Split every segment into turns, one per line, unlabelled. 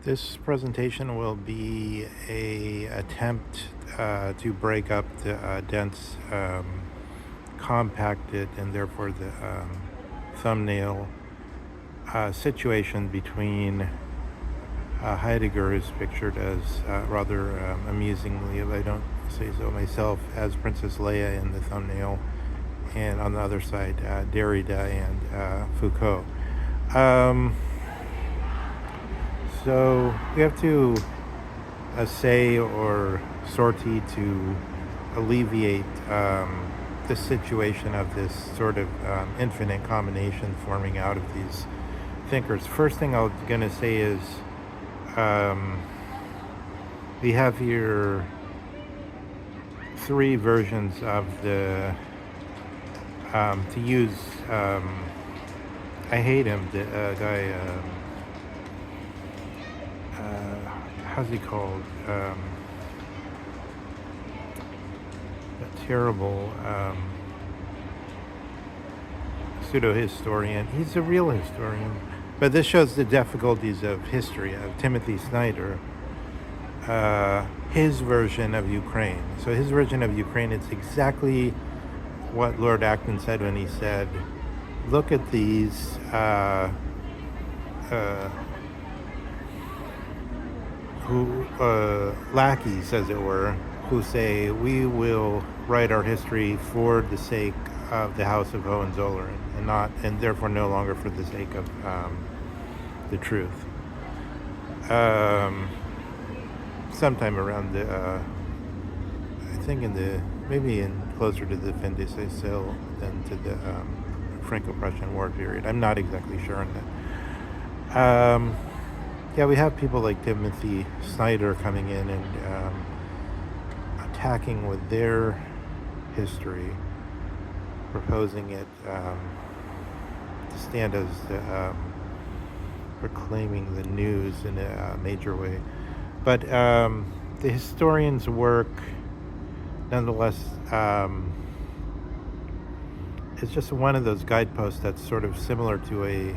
This presentation will be a attempt to break up the dense, compacted, and therefore the thumbnail situation between Heidegger, who's pictured as rather amusingly, if I don't say so myself, as Princess Leia in the thumbnail, and on the other side, Derrida and Foucault. So we have to essay or sortie to alleviate the situation of this sort of infinite combination forming out of these thinkers. First thing I'm going to say is we have here three versions of the, to use, I hate him, the guy, how's he called? A terrible pseudo-historian. He's a real historian. But this shows the difficulties of history, of Timothy Snyder, his version of Ukraine. So his version of Ukraine, it's exactly what Lord Acton said when he said, look at these lackeys, as it were, who say we will write our history for the sake of the House of Hohenzollern and therefore no longer for the sake of the truth. Sometime around the, I think maybe closer to the fin de Sicile than to the Franco-Prussian War period. I'm not exactly sure on that. Yeah, we have people like Timothy Snyder coming in and attacking with their history, proposing it to stand as proclaiming the news in a major way. But the historian's work, nonetheless, is just one of those guideposts that's sort of similar to a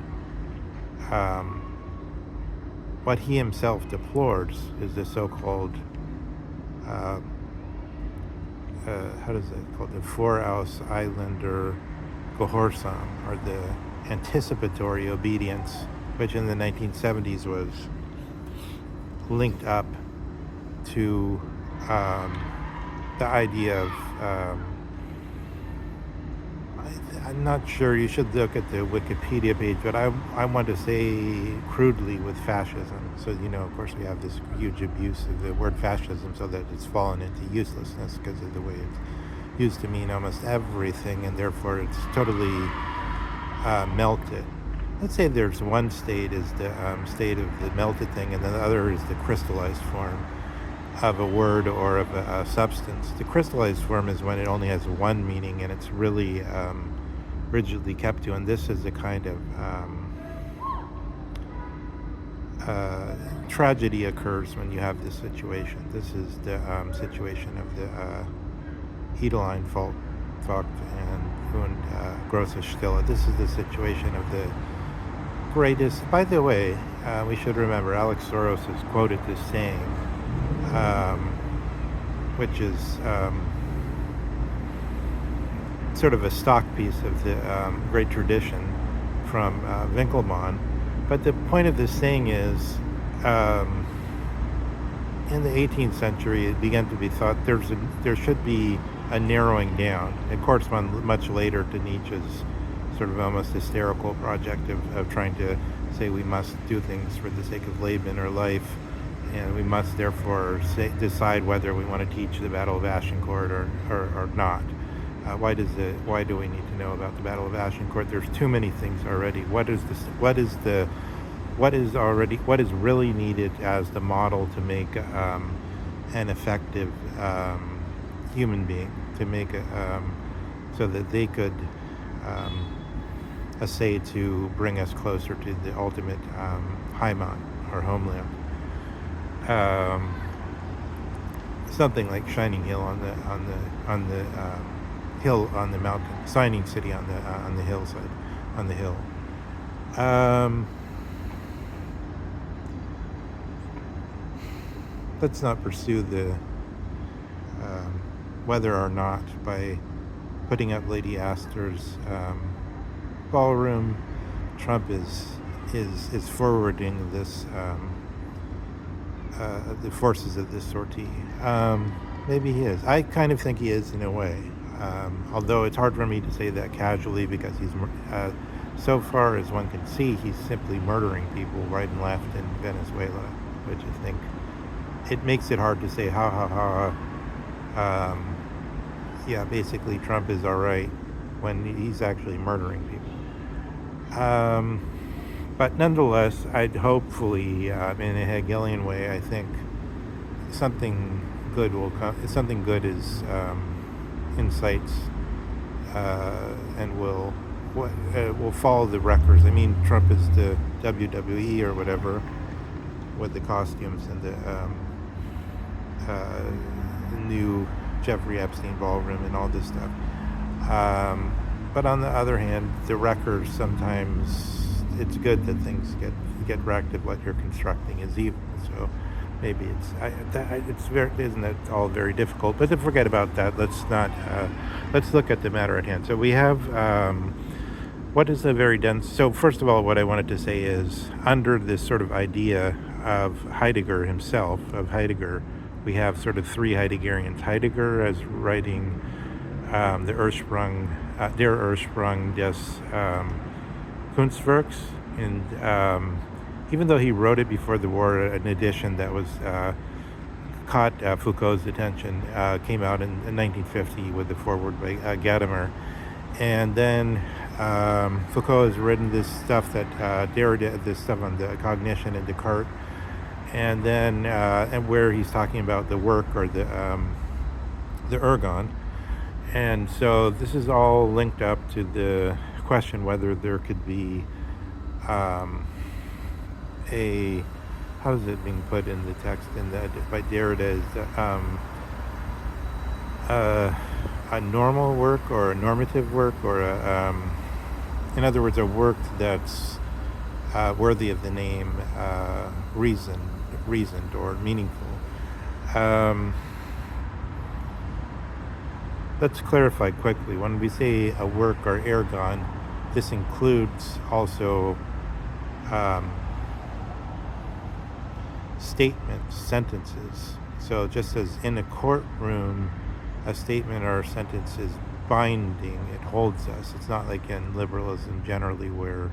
what he himself deplores is the so-called how does it called, the Voraus Islander Gehorsam, or the anticipatory obedience, which in the 1970s was linked up to the idea of I'm not sure, you should look at the Wikipedia page, but I want to say crudely with fascism. So, of course we have this huge abuse of the word fascism so that it's fallen into uselessness because of the way it's used to mean almost everything, and therefore it's totally melted. Let's say there's one state is the state of the melted thing, and the other is the crystallized form of a word or of a substance. The crystallized form is when it only has one meaning and it's really rigidly kept to, and this is a kind of tragedy occurs when you have this situation. This is the situation of the Edeline Vogt and große Stille. This is the situation of the greatest. By the way, we should remember Alex Soros has quoted this saying, which is sort of a stock piece of the great tradition from Winkelmann. But the point of this saying is, in the 18th century, it began to be thought there should be a narrowing down. It corresponds much later to Nietzsche's sort of almost hysterical project of trying to say we must do things for the sake of Leben or life, and we must therefore decide whether we want to teach the Battle of Agincourt or not. Why do we need to know about the Battle of Agincourt? There's too many things already. What is really needed as the model to make an effective human being, to make so that they could essay to bring us closer to the ultimate Heimat, or homeland. Something like Shining Hill on the hill on the mountain, Shining City on the hillside, on the hill. let's not pursue the whether or not by putting up Lady Astor's ballroom, Trump is forwarding this the forces of this sortie. Maybe he is. I kind of think he is in a way. Although it's hard for me to say that casually because he's so far as one can see, he's simply murdering people right and left in Venezuela, which I think it makes it hard to say yeah, basically Trump is all right when he's actually murdering people. But nonetheless, I'd hopefully, in a Hegelian way, I think something good will come. Something good is insights and will follow the records. I mean, Trump is the WWE or whatever with the costumes and the new Jeffrey Epstein ballroom and all this stuff. But on the other hand, the wreckers sometimes it's good that things get wrecked if what you're constructing is evil. So maybe isn't that all very difficult? But to forget about that, let's look at the matter at hand. So we have what is a very dense. So first of all, what I wanted to say is under this sort of idea of Heidegger himself, we have sort of three Heideggerians. Heidegger as writing the Ursprung, der Ursprung des Kunstwerks, and even though he wrote it before the war, an edition that was caught Foucault's attention came out in 1950 with the foreword by Gadamer, and then Foucault has written this stuff that Derrida, this stuff on the cognition and Descartes, and then and where he's talking about the work or the ergon, and so this is all linked up to the question whether there could be how is it being put in the text in that by Derrida is a normal work or a normative work or in other words a work that's worthy of the name reasoned or meaningful. Let's clarify quickly. When we say a work or ergon, this includes also statements, sentences. So just as in a courtroom, a statement or a sentence is binding, it holds us. It's not like in liberalism generally where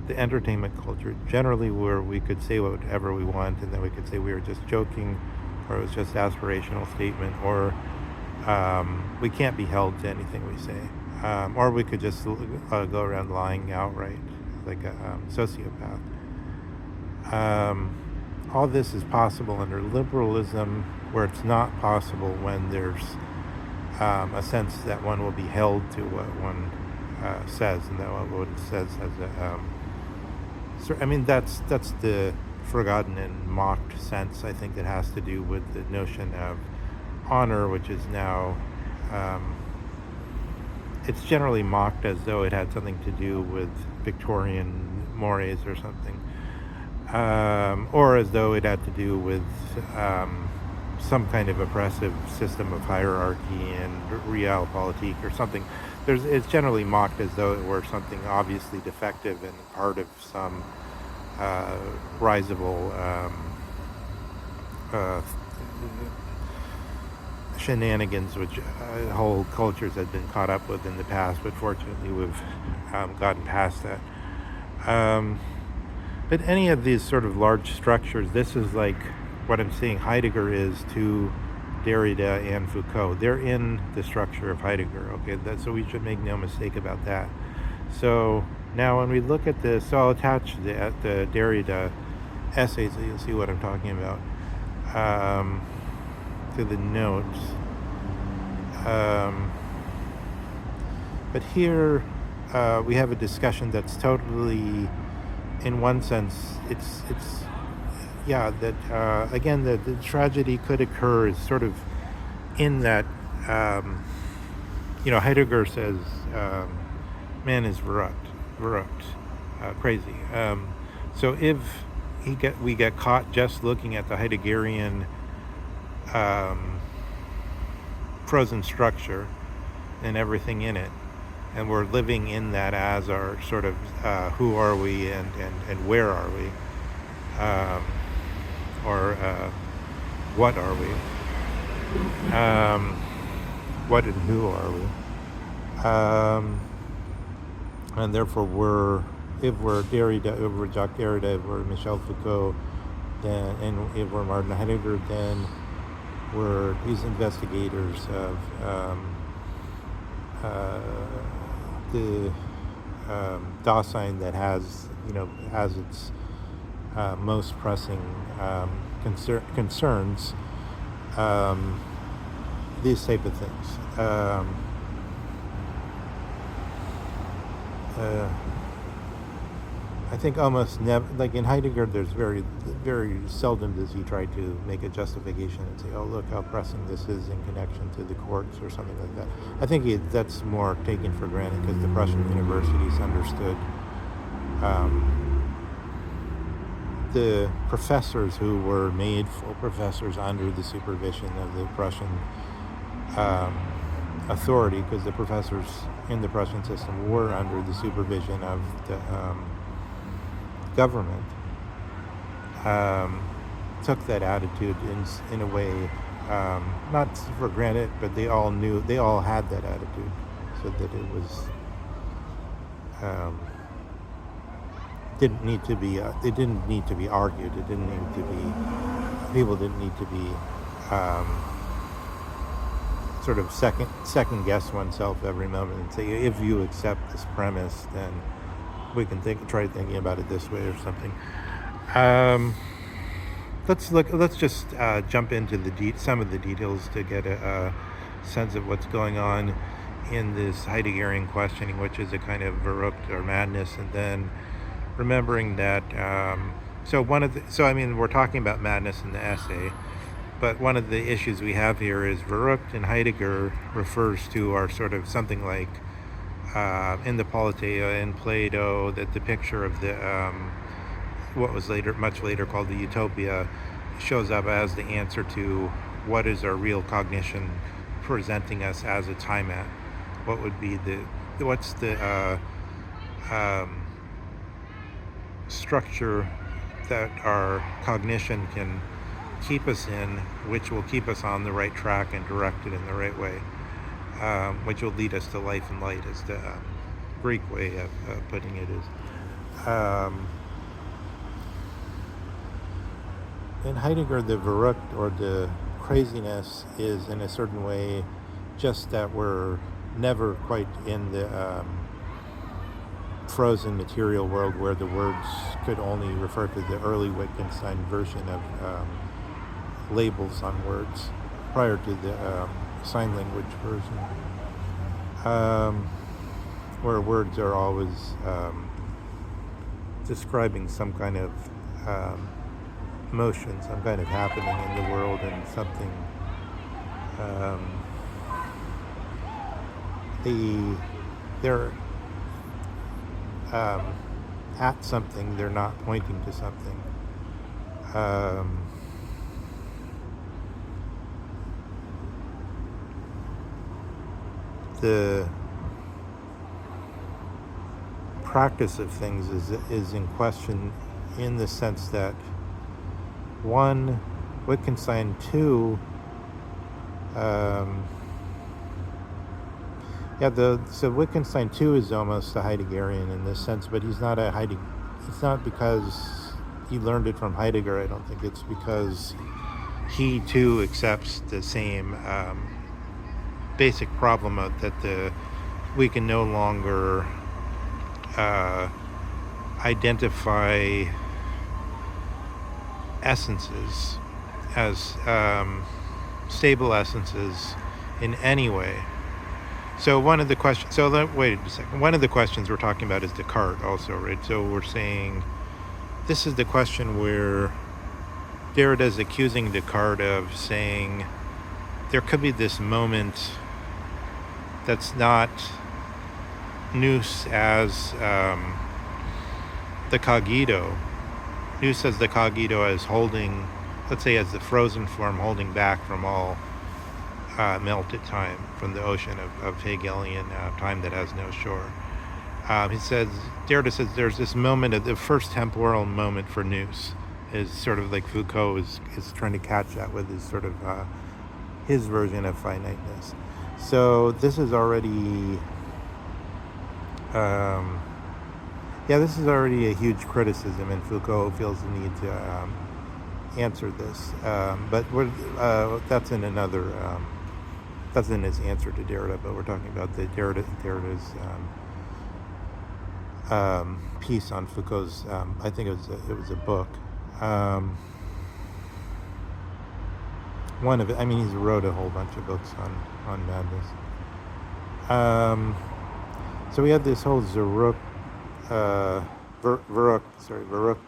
the entertainment culture, generally where we could say whatever we want and then we could say we were just joking or it was just aspirational statement or we can't be held to anything we say. Or we could just go around lying outright like a sociopath. All this is possible under liberalism, where it's not possible when there's a sense that one will be held to what one says, and that what it says has a. So, I mean, that's the forgotten and mocked sense. I think that has to do with the notion of honor, which is now. It's generally mocked as though it had something to do with Victorian mores or something, or as though it had to do with some kind of oppressive system of hierarchy and realpolitik or something. It's generally mocked as though it were something obviously defective and part of some risible shenanigans which whole cultures had been caught up with in the past, but fortunately we've gotten past that. But any of these sort of large structures, this is like what I'm saying Heidegger is to Derrida and Foucault. They're in the structure of Heidegger, okay? So we should make no mistake about that. So now when we look at this, so I'll attach the Derrida essay so you'll see what I'm talking about to the notes. But here we have a discussion that's totally, in one sense, it's that again the tragedy could occur is sort of in that Heidegger says man is verrückt, crazy. So if we get caught just looking at the Heideggerian prose structure and everything in it, and we're living in that as our sort of who are we and where are we, or what are we, what and who are we, and therefore if we're Derrida, if we're Jacques Derrida, if we're Michel Foucault, then, and if we're Martin Heidegger, then we're these investigators of the Dasein that has its most pressing concerns, these type of things. I think almost never, like in Heidegger, there's very seldom does he try to make a justification and say, oh, look how pressing this is in connection to the courts or something like that. I think that's more taken for granted because the Prussian universities understood the professors who were made full professors under the supervision of the Prussian authority, because the professors in the Prussian system were under the supervision of the government, took that attitude in a way, not for granted, but they all had that attitude, so that it was didn't need to be it didn't need to be argued. It didn't need to be, people didn't need to be sort of second guess oneself every moment and say, if you accept this premise, then we can try thinking about it this way or something. Let's just jump into some of the details to get a sense of what's going on in this Heideggerian questioning, which is a kind of verrückt or madness, and then remembering that. We're talking about madness in the essay, but one of the issues we have here is verrückt in Heidegger refers to our sort of something like in the Politeia in Plato, that the picture of the what was much later called the utopia shows up as the answer to what is our real cognition presenting us as a time at. What would be what's the structure that our cognition can keep us in, which will keep us on the right track and directed in the right way, which will lead us to life and light, is the Greek way of putting it is. In Heidegger, the verrückt, or the craziness, is in a certain way just that we're never quite in the frozen material world where the words could only refer to the early Wittgenstein version of labels on words prior to the sign language version, where words are always describing some kind of motion, some kind of happening in the world, and something they're at something, they're not pointing to something. The practice of things is in question in the sense that, one, Wittgenstein, two, so Wittgenstein too is almost a Heideggerian in this sense, but he's not it's not because he learned it from Heidegger. I don't think it's because he too accepts the same basic problem of that we can no longer identify essences as stable essences in any way. So one of the questions, wait a second. One of the questions we're talking about is Descartes also, right? So we're saying this is the question where Derrida is accusing Descartes of saying there could be this moment that's not nous as the cogito, Nous says the cogito as holding, let's say, as the frozen form holding back from all melted time, from the ocean of Hegelian time that has no shore. He says, Derrida says, there's this moment of the first temporal moment for nous, is sort of like Foucault is trying to catch that with his sort of his version of finiteness. So this is already, this is already a huge criticism, and Foucault feels the need to answer this. But that's in another, that's in his answer to Derrida, but we're talking about the Derrida's piece on Foucault's, I think it was a book. One of it, I mean, he's wrote a whole bunch of books on madness. So we have this whole Verrückt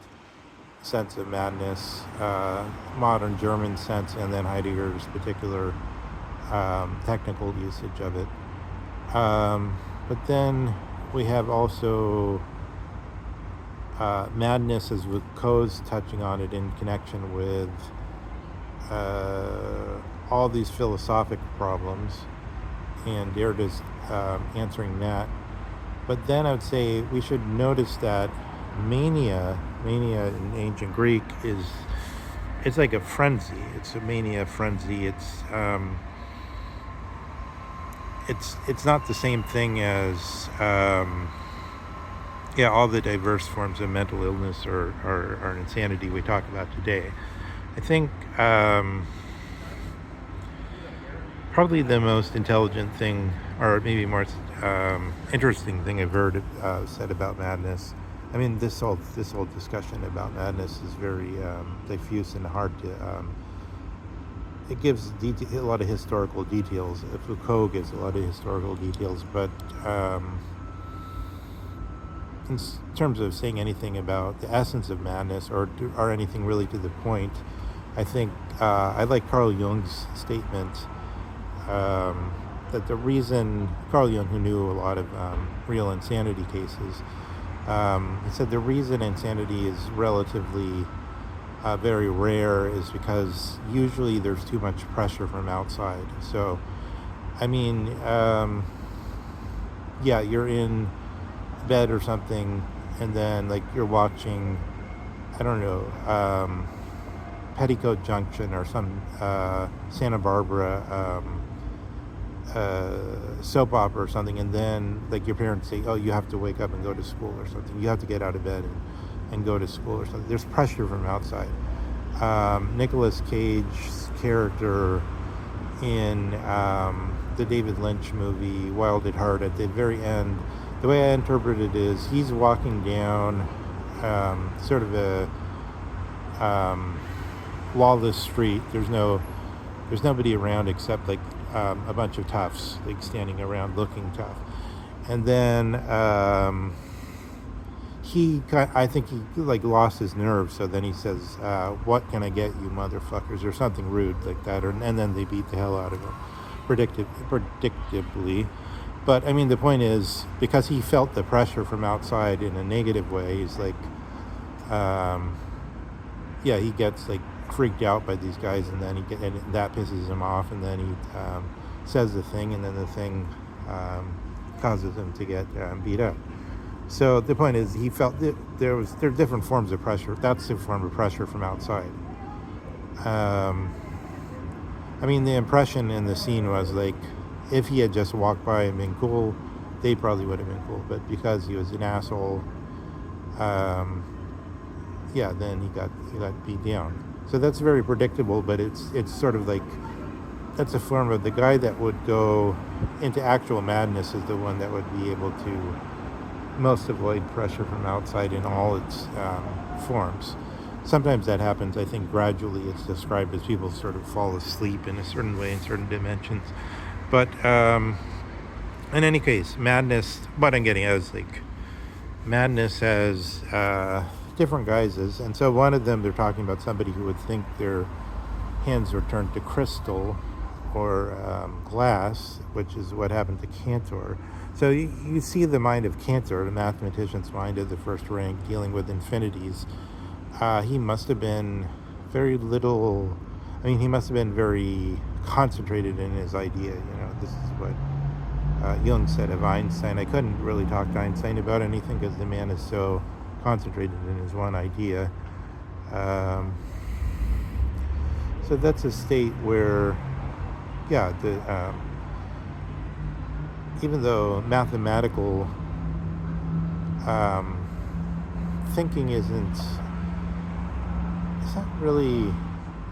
sense of madness, modern German sense, and then Heidegger's particular technical usage of it. But then we have also madness, as Foucault's touching on it in connection with all these philosophic problems, and Derrida's answering that. But then I would say we should notice that mania in ancient Greek it's like a frenzy. It's a mania frenzy. It's not the same thing as all the diverse forms of mental illness or insanity we talk about today. I think probably the most intelligent thing, or maybe more interesting thing I've heard said about madness. I mean, this whole discussion about madness is very diffuse and hard to. It gives a lot of historical details. Foucault gives a lot of historical details, but in terms of saying anything about the essence of madness or anything really to the point, I think I like Carl Jung's statement that the reason, Carl Jung, who knew a lot of real insanity cases, he said the reason insanity is relatively very rare is because usually there's too much pressure from outside. So, I mean, you're in bed or something, and then like you're watching, I don't know, Petticoat Junction or some Santa Barbara soap opera or something, and then like your parents say, oh, you have to wake up and go to school or something, you have to get out of bed and go to school or something. There's pressure from outside. Nicolas Cage's character in the David Lynch movie Wild at Heart, at the very end, the way I interpret it is he's walking down sort of a lawless street. There's nobody around except like a bunch of toughs like standing around looking tough, and then I think he like lost his nerve, so then he says, what can I get you motherfuckers, or something rude like that, and then they beat the hell out of him predictably. But I mean, the point is, because he felt the pressure from outside in a negative way, he's like he gets like freaked out by these guys, and then and that pisses him off, and then he says the thing, and then the thing causes him to get beat up. So the point is, he felt there are different forms of pressure. That's a form of pressure from outside. I mean, the impression in the scene was like, if he had just walked by and been cool, they probably would have been cool. But because he was an asshole, then he got beat down. So that's very predictable, but it's sort of like, that's a form of the guy that would go into actual madness is the one that would be able to most avoid pressure from outside in all its forms. Sometimes that happens, I think, gradually. It's described as people sort of fall asleep in a certain way in certain dimensions. But in any case, madness, what I'm getting at is like, madness has different guises. And so one of them, they're talking about somebody who would think their hands were turned to crystal or glass, which is what happened to Cantor. So you see the mind of Cantor, the mathematician's mind of the first rank, dealing with infinities. he must have been very little. I mean, he must have been very concentrated in his idea. This is what Jung said of Einstein. I couldn't really talk to Einstein about anything because the man is so concentrated in his one idea. So that's a state where, yeah, even though mathematical thinking isn't, it's not really,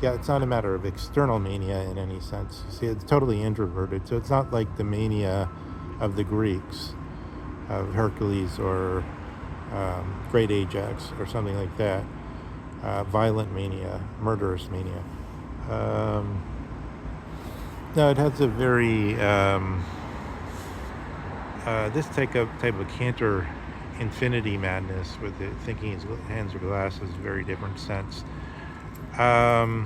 it's not a matter of external mania in any sense. You see, it's totally introverted, so it's not like the mania of the Greeks, of Hercules or Great Ajax or something like that. Violent mania, murderous mania. No, it has a very this type of Cantor infinity madness with it thinking his hands are glass is a very different sense. So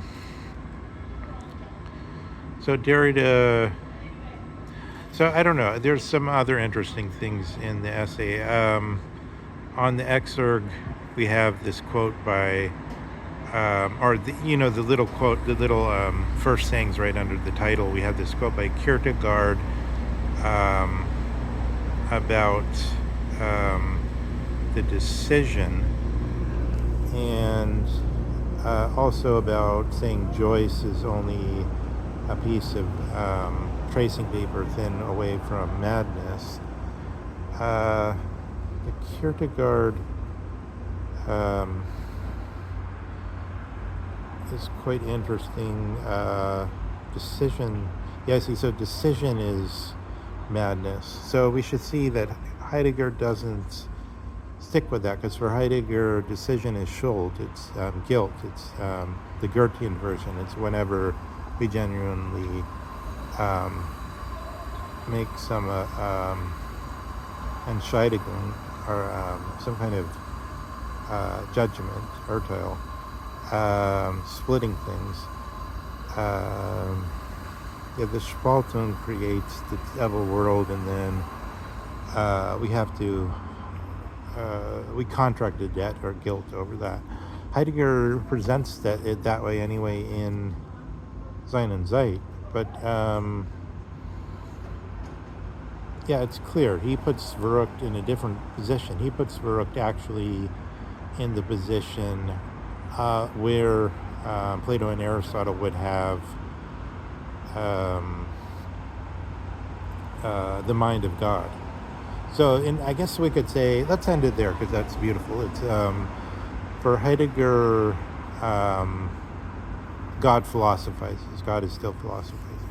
Derrida. So I don't know. There's some other interesting things in the essay. On the exurg, we have this quote by, the little quote, the little first sayings right under the title. We have this quote by Kierkegaard about the decision, and also about saying Joyce is only a piece of tracing paper thin away from madness. The Kierkegaard is quite interesting. Decision, yeah, see, so decision is madness. So we should see that Heidegger doesn't stick with that, because for Heidegger, decision is Schuld, it's guilt, it's the Goethean version. It's whenever we genuinely make some Entscheidung, or some kind of judgment, Urteil, splitting things. The Spaltung creates the devil world, and then we have to we contract a debt or guilt over that. Heidegger presents it that way anyway in Sein und Zeit, but it's clear. He puts Verrückt in a different position. He puts Verrückt actually in the position where Plato and Aristotle would have the mind of God. So I guess we could say, let's end it there because that's beautiful. It's for Heidegger, God philosophizes. God is still philosophizing.